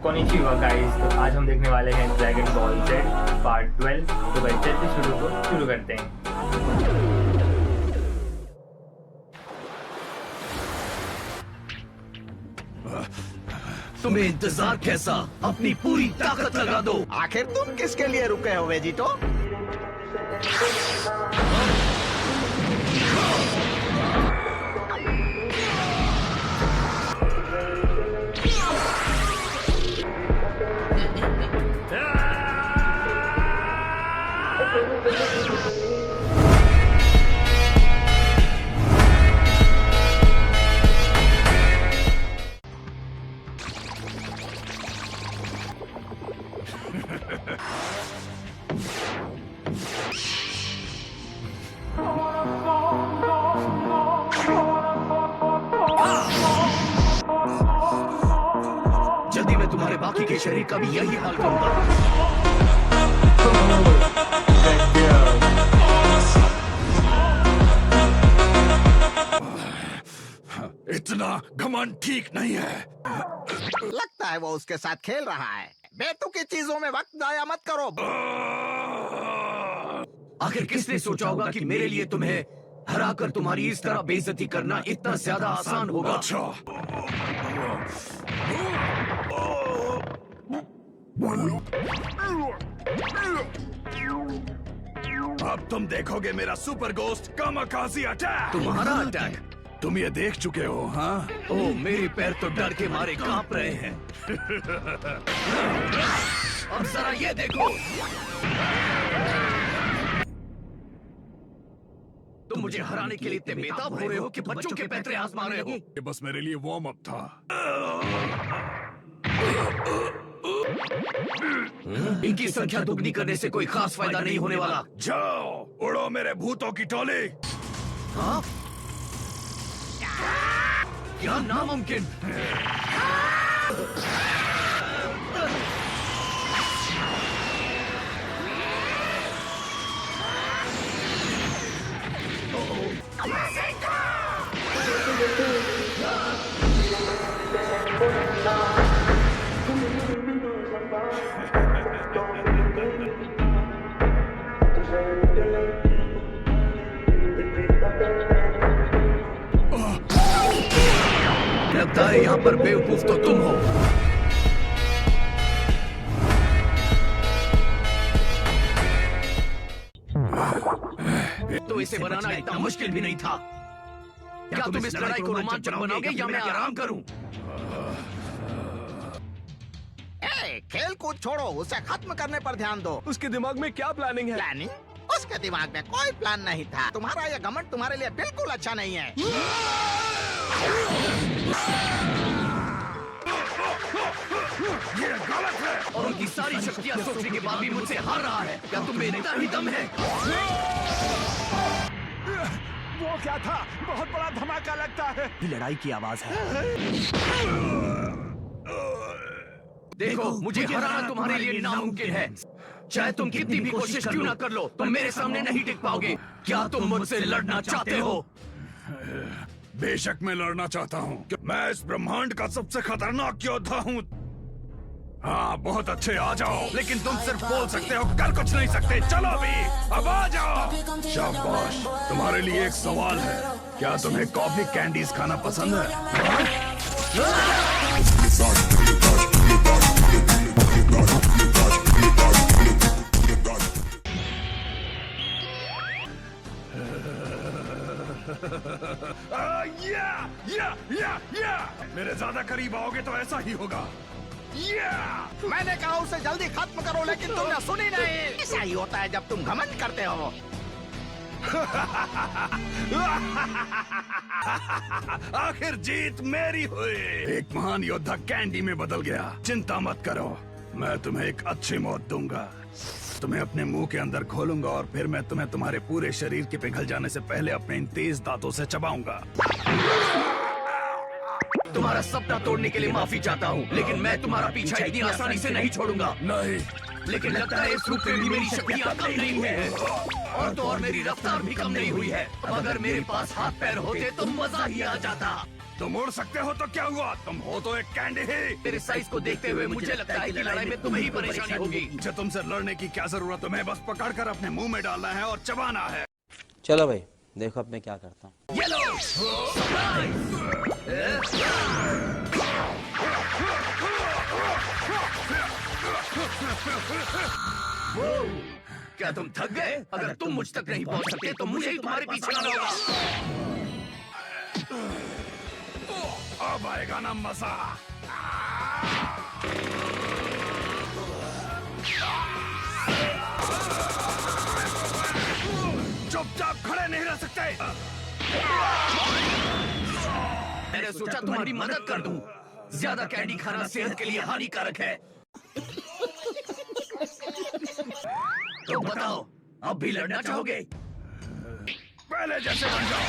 Konnichiwa guys, तो आज हम देखने वाले हैं ड्रैगन बॉल जेड पार्ट 12। तो भाई चलते शुरू करते हैं। तुम्हें इंतजार कैसा, अपनी पूरी ताकत लगा दो। आखिर तुम किसके लिए रुके हो वेजिटो? जल्दी मैं तुम्हारे बाकी के शरीर का भी यही हाल करूंगा। इतना घमंड ठीक नहीं है। लगता है वो उसके साथ खेल रहा है। बेतुकी चीजों में वक्त जाया मत करो। आखिर किसने सोचा होगा कि मेरे लिए तुम्हें हराकर तुम्हारी इस तरह बेइज्जती करना इतना ज्यादा आसान होगा। अच्छा, अब तुम देखोगे मेरा सुपर गोस्ट कामाकाजी अटैक। तुम्हारा अटैक? तुम ये देख चुके हो, हाँ? ओह, मेरे पैर तो डर के मारे कांप रहे हैं। अब जरा ये देखो। तुम मुझे हराने के लिए इतने बेताब हो रहे हो कि बच्चों के पैतरे आजमा रहे हो। ये बस मेरे लिए वार्म अप था। इनकी संख्या दुगनी करने से कोई खास फायदा नहीं होने वाला। जाओ, उड़ो मेरे भूतों की टोली। हाँ? क्या नामुमकिन? लगता है यहाँ पर बेवकूफ तो तुम हो। तो इसे बनाना इतना मुश्किल भी नहीं था। क्या तुम इस लड़ाई को रोमांचक बनाओगे या मैं आराम करूं? खेल कूद छोड़ो, उसे खत्म करने पर ध्यान दो। उसके दिमाग में क्या प्लानिंग है? प्लानिंग? उसके दिमाग में कोई प्लान नहीं था। तुम्हारा यह घमंड तुम्हारे लिए बिल्कुल अच्छा नहीं है। ये गलत है। और उनकी सारी शक्तियां सोचने के बाद भी मुझसे हार रहा है। क्या तुम में इतना ही दम है? वो क्या था? बहुत बड़ा धमाका लगता है। लड़ाई की आवाज है। देखो, मुझे हराना तुम्हारे लिए नामुमकिन है। चाहे तुम कितनी भी कोशिश क्यों ना कर लो, तुम मेरे सामने नहीं टिक पाओगे। क्या तुम मुझसे लड़ना चाहते हो? बेशक मैं लड़ना चाहता हूँ। मैं इस ब्रह्मांड का सबसे खतरनाक योद्धा हूँ। हाँ, बहुत अच्छे, आ जाओ। लेकिन तुम सिर्फ बोल सकते हो, कर कुछ नहीं सकते। चलो भी, अब आ जाओ। शाबाश। तुम्हारे लिए एक सवाल है। क्या तुम्हें कॉफी कैंडीज खाना पसंद है? या मेरे ज्यादा करीब आओगे तो ऐसा ही होगा। मैंने कहा उसे जल्दी खत्म करो, लेकिन तुमने सुनी नहीं। ऐसा ही होता है जब तुम घमंड करते हो। आखिर जीत मेरी हुई। एक महान योद्धा कैंडी में बदल गया। चिंता मत करो, मैं तुम्हें एक अच्छी मौत दूंगा। तुम्हें अपने मुंह के अंदर खोलूंगा और फिर मैं तुम्हें तुम्हारे पूरे शरीर के पिघल जाने से पहले अपने इन तेज दांतों से चबाऊंगा। तुम्हारा सपना तोड़ने के लिए माफी चाहता हूँ, लेकिन मैं तुम्हारा पीछा इतनी आसानी से नहीं छोड़ूंगा। नहीं, लेकिन लगता है इस रूप में भी मेरी शक्तियाँ कम नहीं हुई है, और तो और मेरी रफ्तार भी कम नहीं हुई है। अब अगर मेरे पास हाथ पैर होते तो मजा ही आ जाता। तुम उड़ सकते हो तो क्या हुआ, तुम हो तो एक कैंडी ही। तेरे साइज को देखते हुए मुझे लगता है कि लड़ाई में तुम्हें ही परेशानी होगी। मुझे तुमसे लड़ने की क्या जरूरत, तुम्हें बस पकड़कर अपने मुंह में डालना है और चबाना है। चलो भाई देखो अब मैं क्या करता हूँ। ये लो, क्या तुम थक गए? अगर तुम मुझ तक नहीं पहुंच सकते तो मुझे ही तुम्हारे पीछे आना होगा। अब आएगा ना मजा। चुपचाप खड़े नहीं रह सकते। मैंने सोचा तुम्हारी मदद कर दूं। ज्यादा कैंडी खाना सेहत के लिए हानिकारक है। तो बताओ, अब भी लड़ना चाहोगे? पहले जैसे बन जाओ।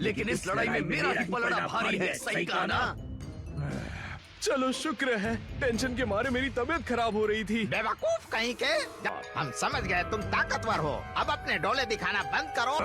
लेकिन इस लड़ाई में मेरा ही पलड़ा भारी है, सही कहा ना? चलो शुक्र है, टेंशन के मारे मेरी तबीयत खराब हो रही थी। बेवकूफ कहीं के। हम समझ गए तुम ताकतवर हो, अब अपने डोले दिखाना बंद करो।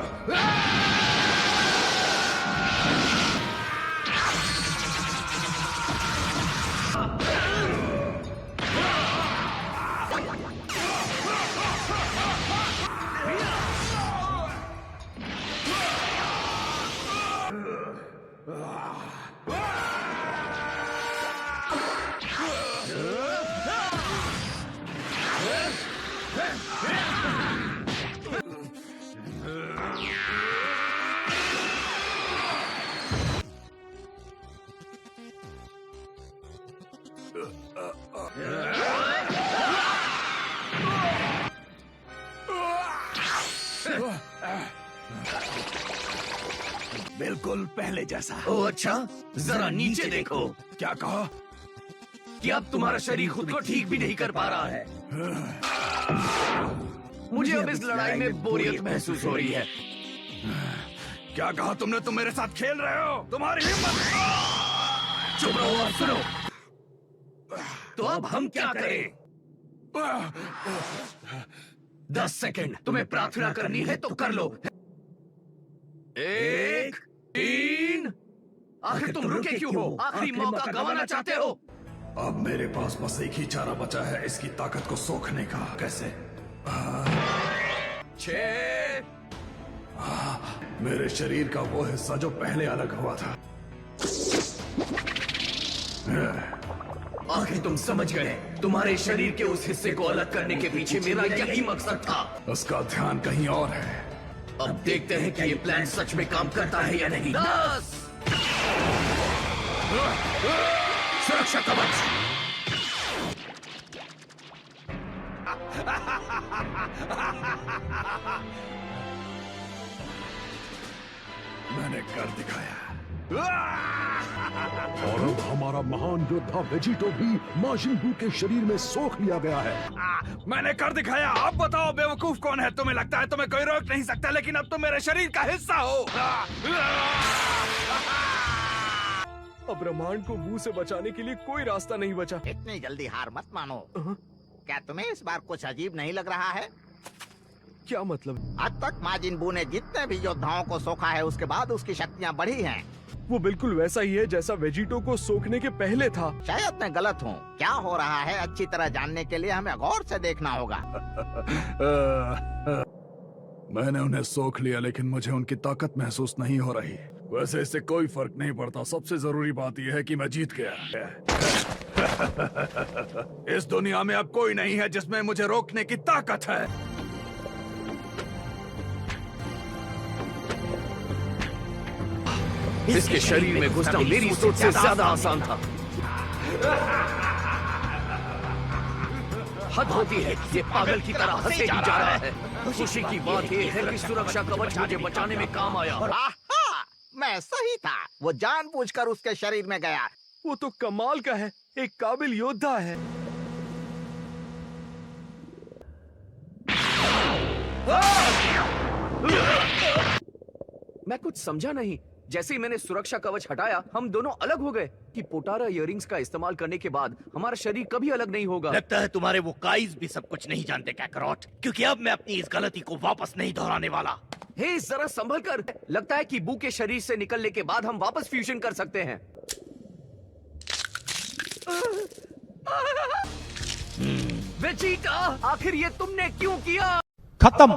बिल्कुल पहले जैसा। ओह अच्छा, जरा नीचे देखो। क्या कहा? कि अब तुम्हारा शरीर खुद को ठीक भी नहीं कर पा रहा है। मुझे अब इस लड़ाई में बोरियत महसूस हो रही है। क्या कहा तुमने? तुम मेरे साथ खेल रहे हो? तुम्हारी हिम्मत। चुप रहो और सुनो। तो अब हम क्या करें? 10 सेकंड। तुम्हें प्रार्थना करनी है तो कर लो। 1, 3। आखिर तुम रुके क्यों हो? आखिरी मौका गंवाना चाहते हो? अब मेरे पास बस एक ही चारा बचा है इसकी ताकत को सोखने का। कैसे? 6। मेरे शरीर का वो हिस्सा जो पहले अलग हुआ था। आखिर तुम समझ गए। तुम्हारे शरीर के उस हिस्से को अलग करने के पीछे मेरा यही मकसद था। उसका ध्यान कहीं और है। अब देखते हैं कि ये प्लान सच में काम करता है या नहीं। 10। सुरक्षा कवच। मैंने कर दिखाया। और अब हमारा महान योद्धा वेजिटो भी माजिन बू के शरीर में सोख लिया गया है। मैंने कर दिखाया। अब बताओ बेवकूफ कौन है? तुम्हें लगता है तुम्हें कोई रोक नहीं सकता, लेकिन अब तुम मेरे शरीर का हिस्सा हो। अब ब्रह्मांड को बू से बचाने के लिए कोई रास्ता नहीं बचा। इतनी जल्दी हार मत मानो। क्या तुम्हें इस बार कुछ अजीब नहीं लग रहा है? क्या मतलब? आज तक माजिन बू ने जितने भी योद्धाओं को सोखा है उसके बाद उसकी शक्तियाँ बढ़ी हैं। वो बिल्कुल वैसा ही है जैसा वेजिटो को सोखने के पहले था। शायद मैं गलत हूँ। क्या हो रहा है अच्छी तरह जानने के लिए हमें गौर से देखना होगा। मैंने उन्हें सोख लिया, लेकिन मुझे उनकी ताकत महसूस नहीं हो रही। वैसे इससे कोई फर्क नहीं पड़ता। सबसे जरूरी बात यह है कि मैं जीत गया। इस दुनिया में अब कोई नहीं है जिसमें मुझे रोकने की ताकत है। इसके शरीर में घुसना मेरी सोच से ज्यादा आसान था। हद होती है, ये पागल की तरह हंसे ही जा रहा है। खुशी की बात यह है कि सुरक्षा कवच मुझे बचाने में काम आया। आहा! मैं सही था। वो जानबूझकर उसके शरीर में गया। वो तो कमाल का है, एक काबिल योद्धा है। मैं कुछ समझा नहीं। जैसे ही मैंने सुरक्षा कवच हटाया, हम दोनों अलग हो गए। कि पोटारा इयररिंग्स का इस्तेमाल करने के बाद हमारा शरीर कभी अलग नहीं होगा। लगता है तुम्हारे वो काइज भी सब कुछ नहीं जानते काकरोट, क्योंकि अब मैं अपनी इस गलती को वापस नहीं दोहराने वाला। हे जरा संभल कर। लगता है कि बू के शरीर से निकलने के बाद हम वापस फ्यूजन कर सकते हैं। वेजिटा, आखिर ये तुमने क्यों किया? खत्म,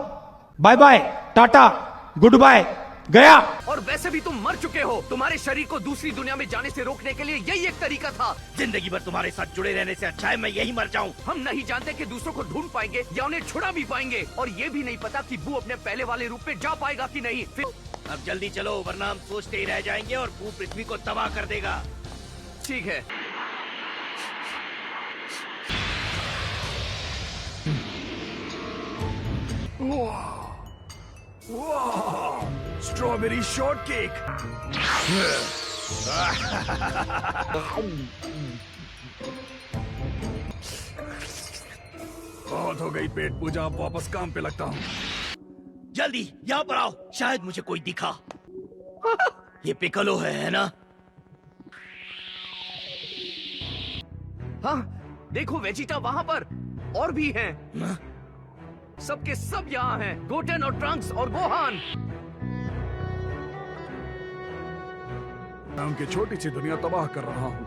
bye bye, tata, goodbye, गया। और वैसे भी तुम मर चुके हो। तुम्हारे शरीर को दूसरी दुनिया में जाने से रोकने के लिए यही एक तरीका था। जिंदगी भर तुम्हारे साथ जुड़े रहने से अच्छा है मैं यही मर जाऊं। हम नहीं जानते कि दूसरों को ढूंढ पाएंगे या उन्हें छुड़ा भी पाएंगे, और ये भी नहीं पता कि बू अपने पहले वाले रूप में जा पाएगा कि नहीं। फिर अब जल्दी चलो वरना हम सोचते ही रह जाएंगे और बू पृथ्वी को तबाह कर देगा। ठीक है। Strawberry short cake. बहुत हो गई पेट पूजा, अब वापस काम पे लगता हूँ। जल्दी यहाँ पर आओ, शायद मुझे कोई दिखा। ये पिकलो है ना? हाँ, देखो वेजिटा वहाँ पर और भी हैं। सबके सब यहाँ हैं। गोटेन और ट्रंक्स और गोहान। मैं उनकी छोटी सी दुनिया तबाह कर रहा हूँ।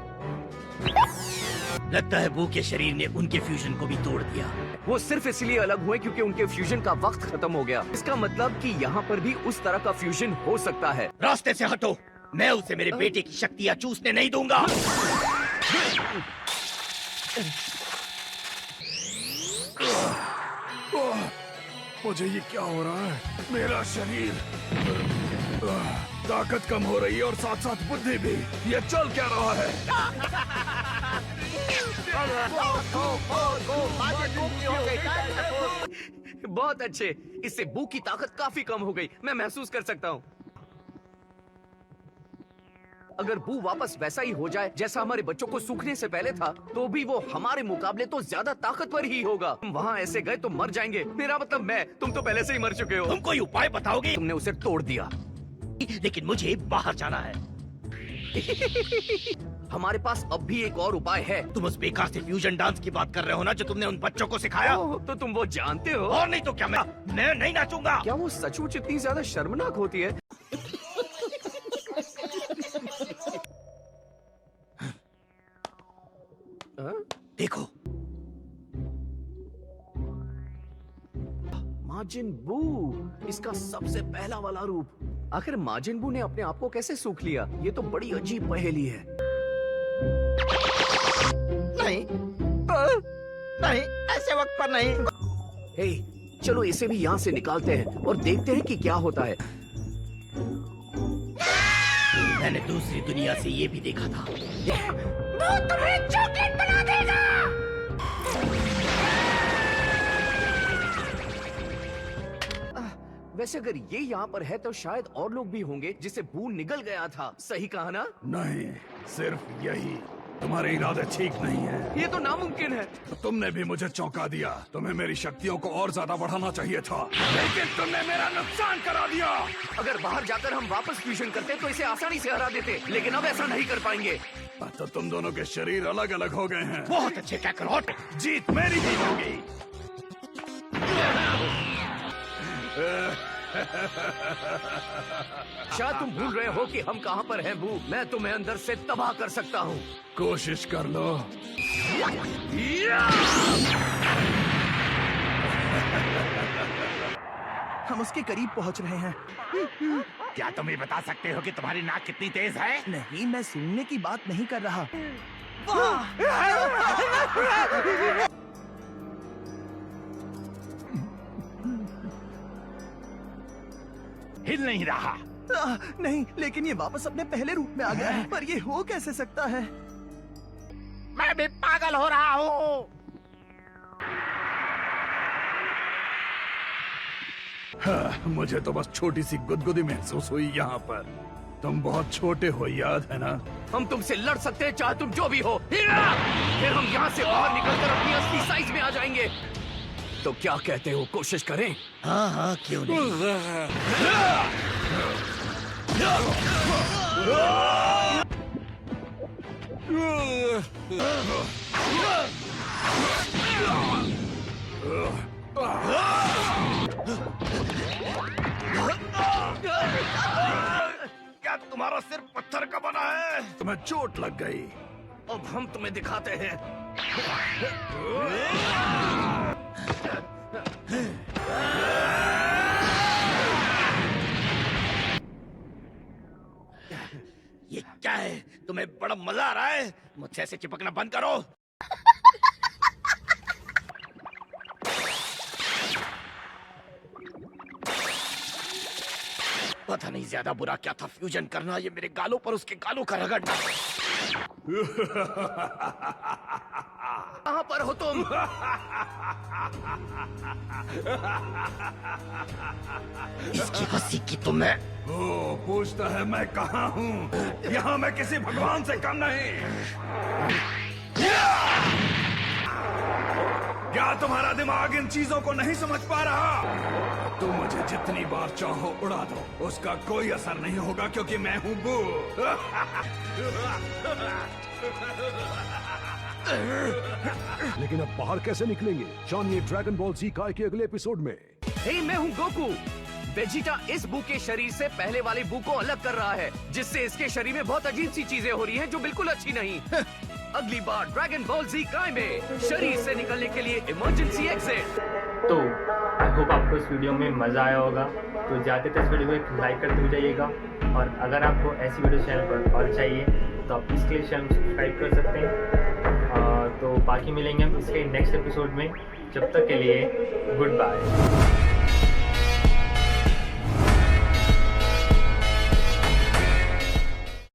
लगता है बू के शरीर ने उनके फ्यूजन को भी तोड़ दिया। वो सिर्फ इसलिए अलग हुए क्योंकि उनके फ्यूजन का वक्त खत्म हो गया। इसका मतलब कि यहाँ पर भी उस तरह का फ्यूजन हो सकता है। रास्ते से हटो, मैं उसे मेरे बेटे की शक्तियाँ चूसने नहीं दूंगा। मुझे ये क्या हो रहा है? मेरा शरीर, ताकत कम हो रही है और साथ साथ बुद्धि भी। ये चल क्या रहा है? बहुत अच्छे। इससे बू की ताकत काफी कम हो गई, मैं महसूस कर सकता हूँ। अगर बू वापस वैसा ही हो जाए जैसा हमारे बच्चों को सूखने से पहले था, तो भी वो हमारे मुकाबले तो ज्यादा ताकतवर ही होगा। हम वहाँ ऐसे गए तो मर जाएंगे। मेरा मतलब तुम तो पहले से ही मर चुके हो। तुम कोई उपाय बताओगे? तुमने उसे तोड़ दिया। लेकिन मुझे बाहर जाना है। हमारे पास अब भी एक और उपाय है। तुम उस बेकार से फ्यूजन डांस की बात कर रहे हो ना, जो तुमने उन बच्चों को सिखाया? तो तुम वो जानते हो? और नहीं तो क्या, मैं नहीं नाचूंगा। क्या वो सचमुच इतनी ज्यादा शर्मनाक होती है? देखो, माजिन बू, इसका सबसे पहला वाला रूप। आखिर माजिन बू ने अपने आप को कैसे सूख लिया? ये तो बड़ी अजीब पहेली है। नहीं नहीं, ऐसे वक्त पर नहीं। हे, चलो इसे भी यहाँ से निकालते हैं और देखते हैं कि क्या होता है। मैंने दूसरी दुनिया से ये भी देखा था। वो तुम्हें चॉकलेट बना देगा। वैसे अगर ये यहाँ पर है तो शायद और लोग भी होंगे जिसे बू निगल गया था। सही कहा ना? नहीं, सिर्फ यही। तुम्हारे इरादे ठीक नहीं है। ये तो नामुमकिन है। तो तुमने भी मुझे चौंका दिया। तुम्हें मेरी शक्तियों को और ज्यादा बढ़ाना चाहिए था, लेकिन तुमने मेरा नुकसान करा दिया। अगर बाहर जाकर हम वापस फ्यूजन करते तो इसे आसानी से हरा देते, लेकिन अब ऐसा नहीं कर पाएंगे। तो तुम दोनों के शरीर अलग अलग हो गए हैं। बहुत अच्छे कैकरॉट, जीत मेरी ही होगी। शायद तुम भूल रहे हो कि हम कहाँ पर हैं बू। मैं तुम्हें अंदर से तबाह कर सकता हूँ। कोशिश कर लो। हम उसके करीब पहुंच रहे हैं। क्या तुम ये बता सकते हो कि तुम्हारी नाक कितनी तेज है? नहीं, मैं सुनने की बात नहीं कर रहा। हिल नहीं रहा। नहीं, लेकिन ये वापस अपने पहले रूप में आ गया है। पर ये हो कैसे सकता है? मैं भी पागल हो रहा हूँ। मुझे तो बस छोटी सी गुदगुदी महसूस हुई यहाँ पर। तुम बहुत छोटे हो, याद है ना? हम तुमसे लड़ सकते हैं चाहे तुम जो भी हो। फिर हम यहाँ से बाहर निकलकर अपनी असली साइज में आ जाएंगे। तो क्या कहते हो, कोशिश करें? हाँ हाँ, क्यों नहीं। क्या तुम्हारा सिर पत्थर का बना है? तुम्हें चोट लग गई। अब हम तुम्हें दिखाते हैं। ये क्या है? तुम्हें बड़ा मजा आ रहा है? मुझसे ऐसे चिपकना बंद करो। पता नहीं ज्यादा बुरा क्या था फ्यूजन करना, ये मेरे गालों पर उसके गालों का रगड़ना। कहाँ पर हो तुम? इसकी हंसी की तो मैं ओ, पूछता है मैं कहाँ हूँ? यहाँ मैं किसी भगवान से कम नहीं। क्या तुम्हारा दिमाग इन चीजों को नहीं समझ पा रहा? तुम मुझे जितनी बार चाहो उड़ा दो, उसका कोई असर नहीं होगा क्योंकि मैं हूँ बू। लेकिन अब बाहर कैसे निकलेंगे? जानिए ड्रैगन बॉल जी काय के अगले एपिसोड में। हे, मैं हूँ गोकू। वेजिटा इस बू के शरीर से पहले वाले बू को अलग कर रहा है, जिससे इसके शरीर में बहुत अजीब सी चीजें हो रही हैं जो बिल्कुल अच्छी नहीं। अगली बार ड्रैगन बॉल जी काय में शरीर से निकलने के लिए इमरजेंसी एग्जिट। तो आई होप आपको इस वीडियो में मज़ा आया होगा। तो जाते थे इस वीडियो को एक लाइक करते हुए जाइएगा, और अगर आपको ऐसी वीडियो चैनल पर और चाहिए तो आप इसके लिए चैनल सब्सक्राइब कर सकते हैं। तो बाकी मिलेंगे हम इसके नेक्स्ट एपिसोड में। जब तक के लिए गुड बाय।